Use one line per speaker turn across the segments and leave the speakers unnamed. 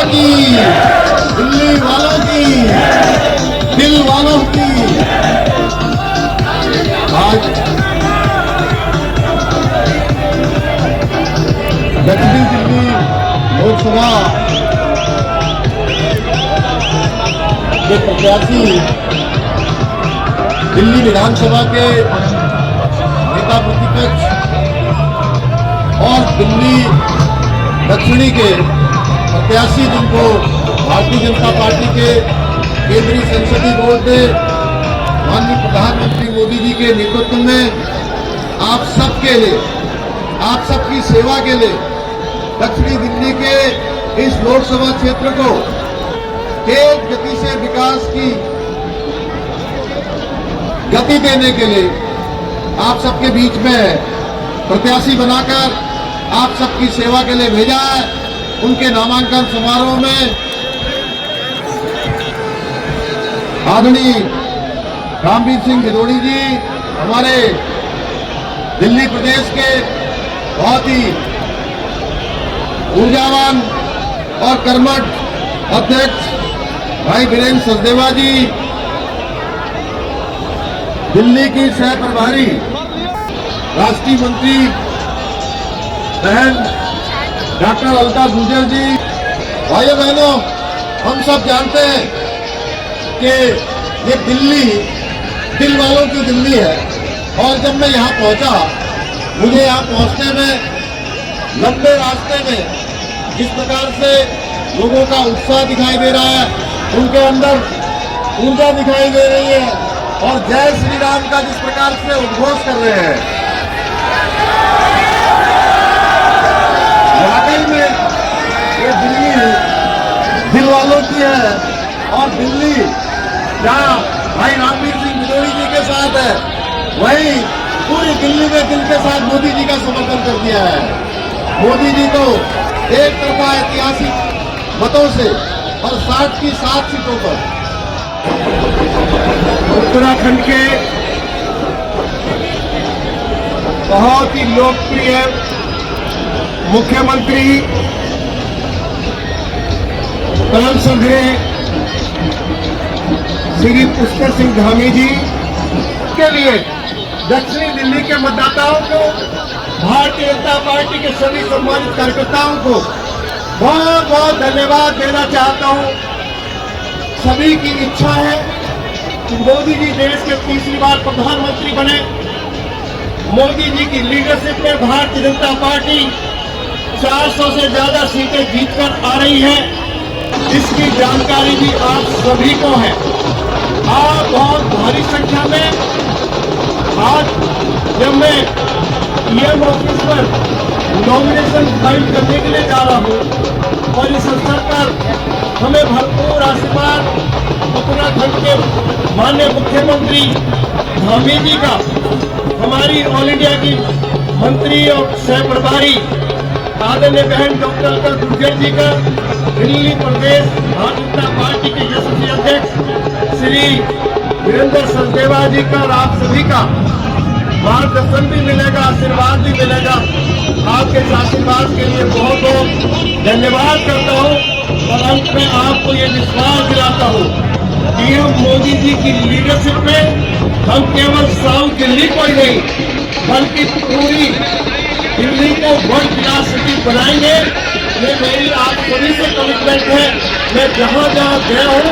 वालों की, दिल्ली वालों की, दिल वालों की। आज दक्षिणी दिल्ली लोकसभा के प्रत्याशी, दिल्ली विधानसभा के नेता प्रतिपक्ष और दिल्ली दक्षिणी के प्रत्याशी, जिनको भारतीय जनता पार्टी के केंद्रीय संसदीय बोर्ड ने माननीय प्रधानमंत्री मोदी जी के नेतृत्व में आप सबके लिए, आप सबकी सेवा के लिए दक्षिणी दिल्ली के इस लोकसभा क्षेत्र को तेज गति से विकास की गति देने के लिए आप सबके बीच में प्रत्याशी बनाकर आप सबकी सेवा के लिए भेजा है। उनके नामांकन समारोह में आदरणीय रामवीर सिंह भदौड़ी जी, हमारे दिल्ली प्रदेश के बहुत ही ऊर्जावान और कर्मठ अध्यक्ष भाई वीरेंद्र सचदेवा जी, दिल्ली की सह प्रभारी राष्ट्रीय मंत्री बहन डॉक्टर अलका गुर्जर जी। भाइयों बहनों, हम सब जानते हैं कि ये दिल्ली दिल वालों की दिल्ली है। और जब मैं यहाँ पहुँचा, मुझे यहाँ पहुँचने में लंबे रास्ते में जिस प्रकार से लोगों का उत्साह दिखाई दे रहा है, उनके अंदर ऊर्जा दिखाई दे रही है और जय श्री राम का जिस प्रकार से उद्घोष कर रहे हैं, वाकई में ये दिल्ली दिल वालों की है। और दिल्ली जहाँ भाई रामवीर सिंह भदौड़ी जी के साथ है, वहीं पूरी दिल्ली में दिल के साथ मोदी जी का समर्थन कर दिया है। मोदी जी को एक तरफा ऐतिहासिक मतों से और 60 की 7 सीटों पर उत्तराखंड के बहुत ही लोकप्रिय मुख्यमंत्री परम श्रद्धेय श्री पुष्कर सिंह धामी जी के लिए दक्षिणी दिल्ली के मतदाताओं को, भारतीय जनता पार्टी के सभी सम्मानित कार्यकर्ताओं को बहुत बहुत धन्यवाद देना चाहता हूं। सभी की इच्छा है कि मोदी जी देश के तीसरी बार प्रधानमंत्री बने। मोदी जी की लीडरशिप में भारतीय जनता पार्टी 400 से ज्यादा सीटें जीतकर आ रही है। इसकी जानकारी भी आप सभी को है। आप बहुत भारी संख्या में आज जब मैं ईएम ऑफिस पर नॉमिनेशन फाइल करने के लिए जा रहा हूं और इस अवसर पर हमें भरपूर आशीर्वाद उत्तराखंड के माननीय मुख्यमंत्री धामी जी का, हमारी ऑल इंडिया की मंत्री और सह प्रभारी आदरणीय बहन डॉक्टर अलका गुर्जर जी का, दिल्ली प्रदेश भारतीय जनता पार्टी के यशस्वी अध्यक्ष श्री वीरेंद्र सचदेवा जी का और आप सभी का मार्गदर्शन भी मिलेगा, आशीर्वाद भी मिलेगा। आपके इस आशीर्वाद के लिए बहुत बहुत धन्यवाद करता हूँ और अंत में आपको ये विश्वास दिलाता हूँ कि हम मोदी जी की लीडरशिप में हम केवल साउथ दिल्ली को ही नहीं बल्कि पूरी दिल्ली को वर्ल्ड क्लास सिटी बनाएंगे। ये मेरी आप सभी से कमिटमेंट है। मैं जहाँ जहाँ गया हूँ,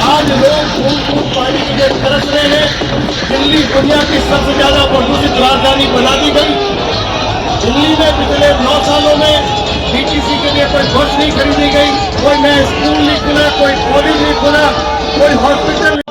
आज लोग बूंद पानी के लिए तरस रहे हैं। दिल्ली दुनिया की सबसे ज्यादा प्रदूषित राजधानी बना दी गई। दिल्ली में पिछले 9 सालों में डीटीसी के लिए कोई बस नहीं खरीदी गई, कोई नया स्कूल नहीं खुला, कोई कॉलेज नहीं खुला, कोई हॉस्पिटल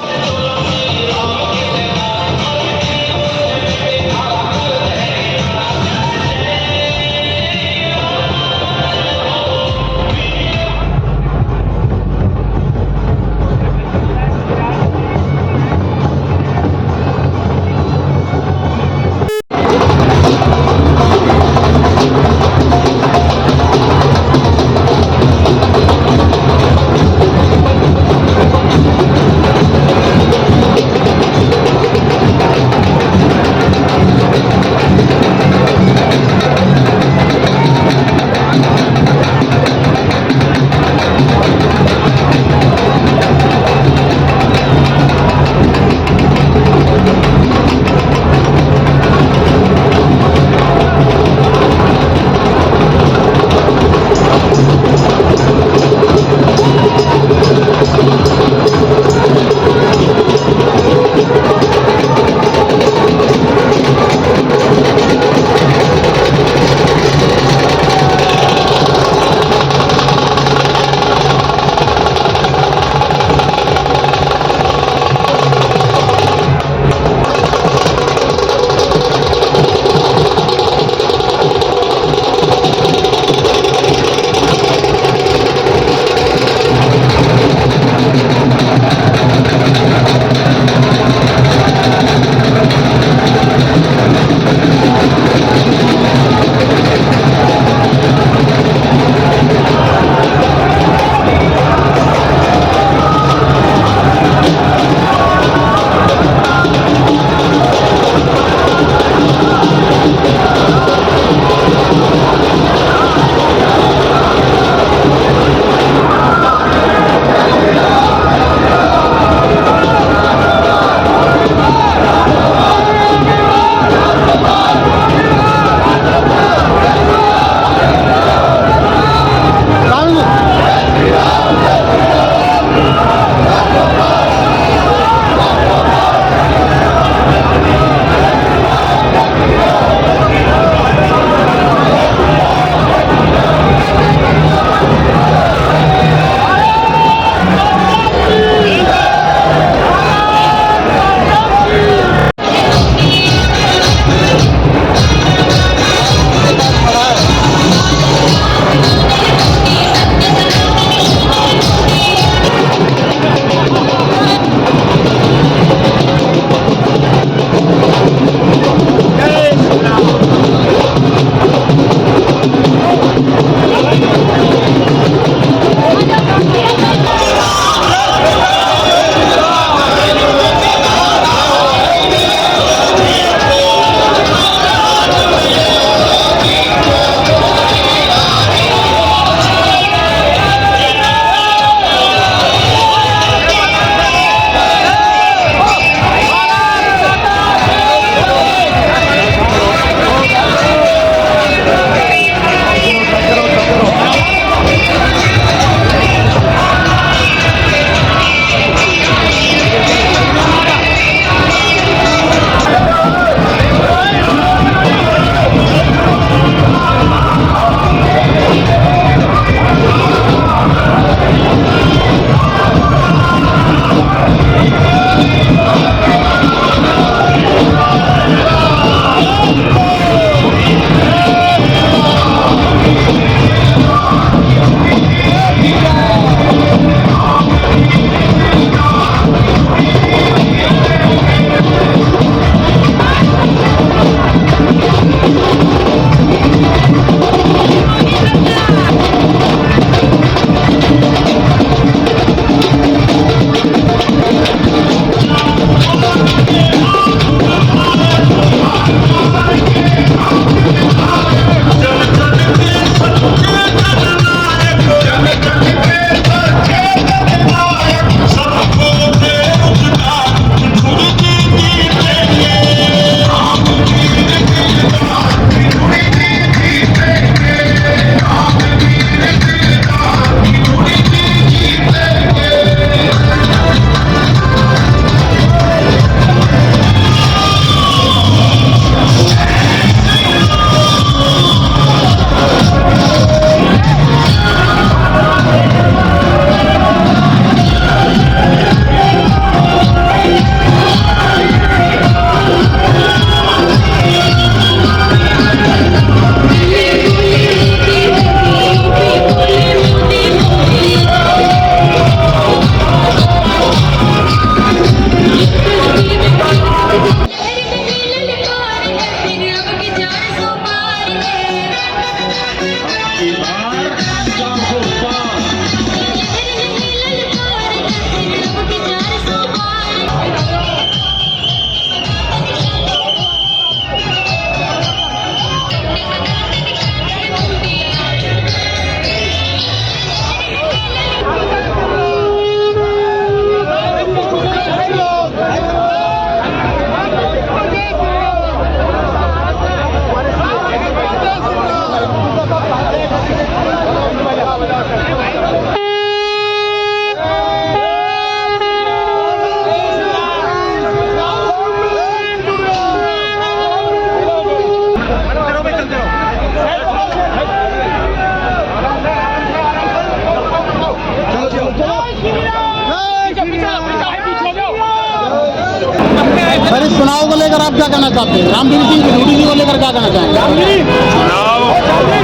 आप क्या कहना चाहते हैं? रामवीर सिंह बिधूड़ी जी को लेकर क्या कहना चाहेंगे?
चुनाव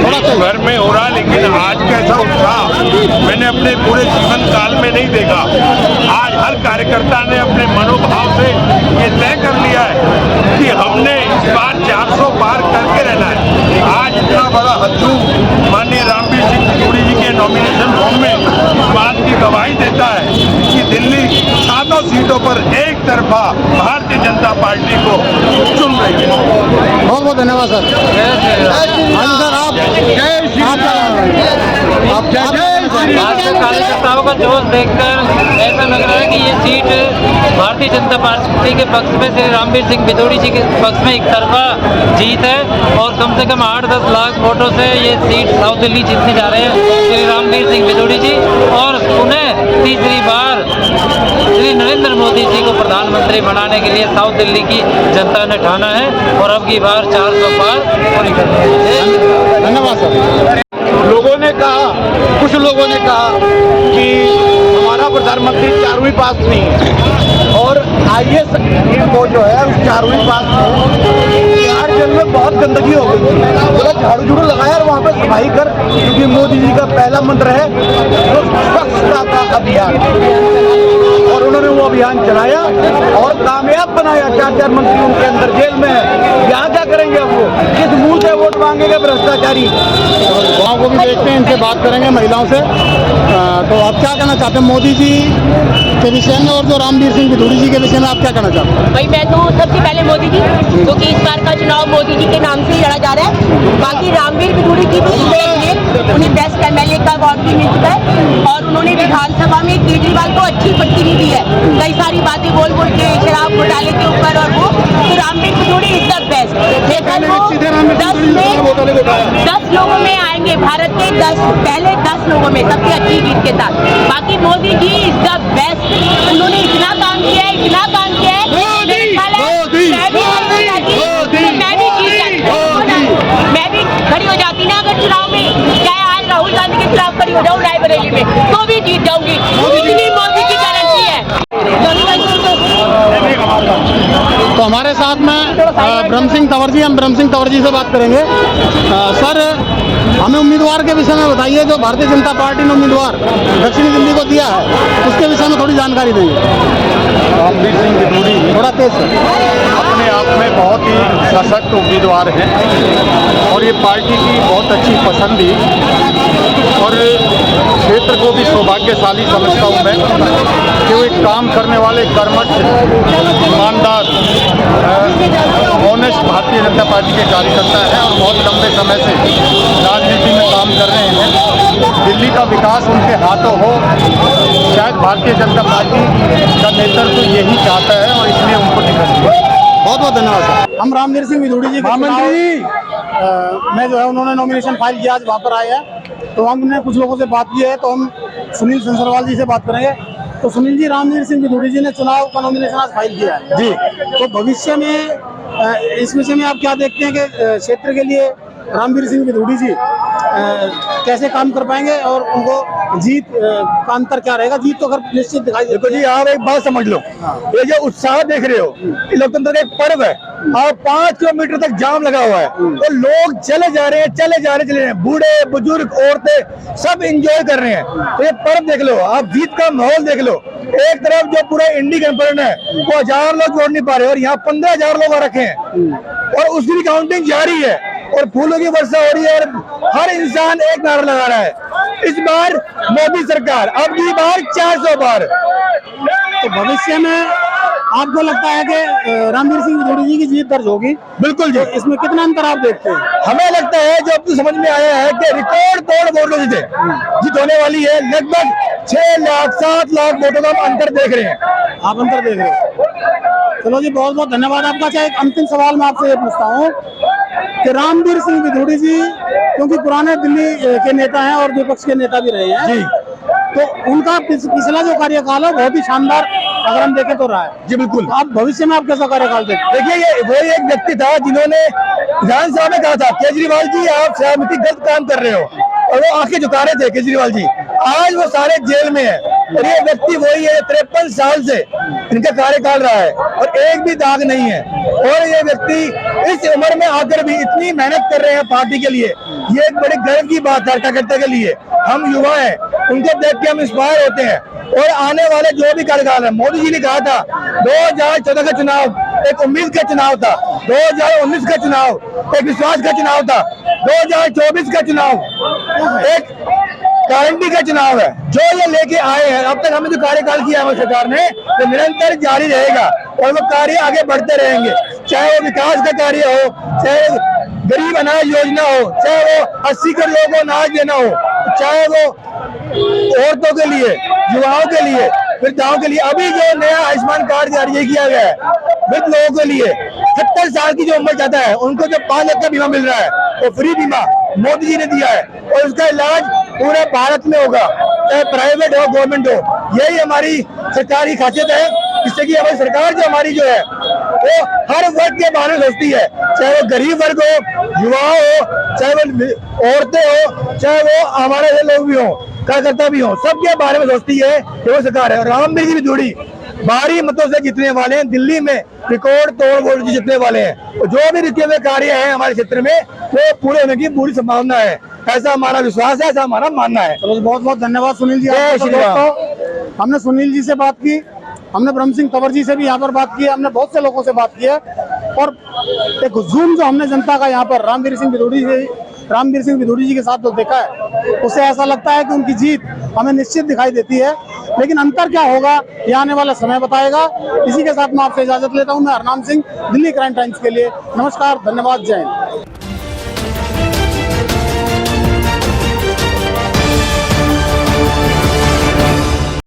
देश भर में हो रहा, लेकिन आज कैसा उत्साह मैंने अपने पूरे जीवन काल में नहीं देखा। आज हर कार्यकर्ता ने अपने मनोभाव से ये तय कर लिया है कि हमने इस बार 400 पार करके रहना है। आज इतना बड़ा हजूम माननीय रामवीर सिंह बिधूड़ी जी के नॉमिनेशन फॉर्म में इस बात की गवाही देता है कि दिल्ली 7 सीटों पर एक तरफा भारतीय जनता पार्टी को चुन रही है।
बहुत बहुत धन्यवाद सर। हाँ जी सर,
भारतीय कार्यकर्ताओं का जोश देखकर ऐसा लग रहा है कि ये सीट भारतीय जनता पार्टी के पक्ष में श्री रामवीर सिंह बिधूड़ी जी के पक्ष में एक तरफा जीत है और कम से कम 8-10 लाख वोटों से ये सीट साउथ दिल्ली जीतने जा रहे हैं श्री रामवीर सिंह बिधूड़ी जी। और उन्हें तीसरी बार श्री नरेंद्र मोदी जी को प्रधानमंत्री बनाने के लिए साउथ दिल्ली की जनता ने ठाना है और अब की बार 400 पार पूरी करनी है।
धन्यवाद सर।
लोगों ने कहा, कुछ लोगों ने कहा कि हमारा प्रधानमंत्री 4वीं पास नहीं है और IAS को जो है 4वीं पास में 4 जेल में बहुत गंदगी हो गई थी। बोला झाड़ू झूड़ू लगाया और वहाँ पे सफाई कर, क्योंकि मोदी जी का पहला मंत्र है स्वच्छता का अभियान, और उन्होंने वो अभियान चलाया और कामयाब बनाया। 4 मंत्री उनके अंदर जेल में है। यहाँ क्या करेंगे अब वो? किस मुंह से वोट मांगेंगे भ्रष्टाचारी?
गाँव को भी देखते हैं, इनसे बात करेंगे महिलाओं से। तो आप क्या कहना चाहते हैं मोदी जी के विषय में और जो रामवीर सिंह बिधूड़ी जी के विषय में आप क्या कहना चाहते हैं?
भाई मैं तो सबसे पहले मोदी जी, क्योंकि इस बार का चुनाव मोदी जी के नाम से ही लड़ा जा रहा है। बाकी रामवीर बिधूड़ी जी भी उन्हें बेस्ट MLA का अवार्ड भी मिल चुका है और उन्होंने विधानसभा में केजरीवाल को अच्छी पट्टी भी दी है, कई सारी बातें बोल बोल के शराब घोटाले के ऊपर। और वो तो Ramvir Bidhuri is the best. लेकिन वो 10 लोगों में आएंगे, भारत के 10 लोगों में सबसे अच्छी जीत के साथ। बाकी Modi ji is the best. उन्होंने इतना काम किया है, इतना काम किया है। मैं भी खड़ी हो जाती ना अगर चुनाव में, चाहे आज राहुल गांधी के खिलाफ खड़ी हो जाऊँ रायबरेली में, तो भी जीत जाऊंगी। इतनी मोदी की गारंटी है।
तो हमारे साथ में ब्रह्म सिंह तंवर जी, हम ब्रह्म सिंह तंवर जी से बात करेंगे। सर, हमें उम्मीदवार के विषय में बताइए, जो भारतीय जनता पार्टी ने उम्मीदवार दक्षिणी दिल्ली को दिया है, उसके विषय में थोड़ी जानकारी देंगे।
रामवीर सिंह बिधूड़ी
थोड़ा तेज सर।
अपने आप में बहुत ही सशक्त उम्मीदवार हैं और ये पार्टी की बहुत अच्छी पसंद थी और क्षेत्र को भी सौभाग्यशाली समझता हूँ मैं कि वो एक काम करने वाले कर्मठ, ईमानदार, ऑनेस्ट भारतीय जनता पार्टी के कार्यकर्ता हैं और बहुत लंबे समय से राजनीति में काम कर रहे हैं। दिल्ली का विकास उनके हाथों हो, शायद भारतीय जनता पार्टी का नेतृत्व यही चाहता है और इसलिए उनको टिकट दिया।
बहुत बहुत धन्यवाद सर। हम रामवीर सिंह बिधूड़ी जी में जो है उन्होंने नॉमिनेशन फाइल किया, आज वहाँ पर आए हैं। तो हमने कुछ लोगों से बात की है, तो हम सुनील संसरवाल जी से बात करेंगे। तो सुनील जी, रामवीर सिंह बिधूड़ी जी ने चुनाव का नॉमिनेशन आज फाइल किया है जी, तो भविष्य में इस विषय में आप क्या देखते हैं कि क्षेत्र के लिए रामवीर सिंह बिधूड़ी जी कैसे काम कर पाएंगे और उनको जीत का अंतर क्या रहेगा? जीत तो अगर निश्चित दिखाई देती है।
देखो जी, आप एक बात समझ लो, ये जो उत्साह देख रहे हो, ये लोकतंत्र का एक पर्व है और 5 किलोमीटर तक जाम लगा हुआ है, तो लोग चले जा रहे हैं, बूढ़े बुजुर्ग औरतें सब एंजॉय कर रहे हैं। तो ये पर्व देख लो, आप जीत का माहौल देख लो। एक तरफ जो पूरा इंडी कैंपेन है वो 1000 लोग वोट नहीं पा रहे और यहाँ 15,000 लोग रखे हैं और उसकी भी काउंटिंग जारी है और फूलों की वर्षा हो रही है और हर इंसान एक नारा लगा रहा है, इस बार मोदी सरकार, अब की बार 400 पार।
तो भविष्य में आपको लगता है कि रामवीर सिंह बिधूड़ी जी की जीत दर्ज होगी?
बिल्कुल जी।
इसमें कितना अंतर आप देखते हैं?
हमें लगता है, जो अब तो समझ में आया है कि रिकॉर्ड तोड़ वोटों से जीत होने वाली है। लगभग 6 लाख 7 लाख वोटों का हम अंतर देख रहे हैं।
आप अंतर देख रहे हैं? चलो जी, बहुत बहुत धन्यवाद आपका। चाहे एक अंतिम सवाल मैं आपसे ये पूछता हूँ कि रामवीर सिंह बिधूड़ी जी क्योंकि पुराने दिल्ली के नेता हैं और विपक्ष के नेता भी रहे हैं जी, तो उनका पिछला जो कार्यकाल है बहुत ही शानदार अगर हम देखें तो रहा है
जी। बिल्कुल।
आप भविष्य में आप कैसा कार्यकाल देखते?
देखिए, ये वो एक व्यक्ति था जिन्होंने विधानसभा में कहा था, केजरीवाल जी आप सहमति गलत काम कर रहे हो, और वो आंखें झुका रहे थे केजरीवाल जी। आज वो सारे जेल में है और ये व्यक्ति वही है 53 साल से इनका कार्यकाल रहा है और एक भी दाग नहीं है। और ये व्यक्ति इस उम्र में आकर भी इतनी मेहनत कर रहे हैं पार्टी के लिए, ये एक बड़े गर्व की बात है कार्यकर्ता के लिए। हम युवा हैं, उनको देख के हम इंस्पायर होते हैं। और आने वाले जो भी कार्यकाल है, मोदी जी ने कहा था 2014 का चुनाव एक उम्मीद का चुनाव था, 2019 का चुनाव एक विश्वास का चुनाव था, 2024 का चुनाव एक गारंटी का चुनाव है। जो ये लेके आए हैं, अब तक हमें जो कार्यकाल किया हमारी सरकार ने, तो निरंतर जारी रहेगा और वो कार्य आगे बढ़ते रहेंगे। चाहे वो विकास का कार्य हो, चाहे गरीब अनाज योजना हो, चाहे वो 80 करोड़ को अनाज देना हो, चाहे वो औरतों के लिए, युवाओं के लिए, वृद्धाओं के लिए। अभी जो नया आयुष्मान कार्ड जारी किया गया है वृद्ध लोगों के लिए, 70 साल की जो उम्र चाहता है उनको जो 5 लाख का बीमा मिल रहा है, वो फ्री बीमा मोदी जी ने दिया है और उसका इलाज पूरे भारत में होगा, चाहे प्राइवेट हो गवर्नमेंट हो। यही हमारी सरकार की खासियत है, जिससे कि हमारी सरकार जो हमारी जो है वो हर वर्ग के बारे में सोचती है, चाहे वो गरीब वर्ग हो, युवा हो, चाहे वो औरतें हो, चाहे वो हमारे लोग भी हो, कार्यकर्ता भी हो, सबके बारे में सोचती है कि वो सरकार है। और रामवीर जी भी जुड़ी भारी मतों से जीतने वाले हैं, दिल्ली में रिकॉर्ड तोड़ वोट जीतने वाले हैं। और जो भी रुके हुए कार्य है हमारे क्षेत्र में वो पूरे होने की पूरी संभावना है, ऐसा हमारा विश्वास है, ऐसा हमारा मानना है।
चलो बहुत बहुत धन्यवाद सुनील जी।
जय श्री राम।
दोस्तों, हमने सुनील जी से बात की, हमने ब्रह्म सिंह तंवर जी से भी यहाँ पर बात की, हमने बहुत से लोगों से बात की है। और एक हुजूम जो हमने जनता का यहाँ पर रामवीर सिंह विदुड़ी जी के साथ जो देखा है, उससे ऐसा लगता है कि उनकी जीत हमें निश्चित दिखाई देती है। लेकिन अंतर क्या होगा ये आने वाला समय बताएगा। इसी के साथ मैं आपसे इजाजत लेता हूँ। मैं हरनाम सिंह, दिल्ली क्राइम टाइम्स के लिए। नमस्कार, धन्यवाद, जय हिंद।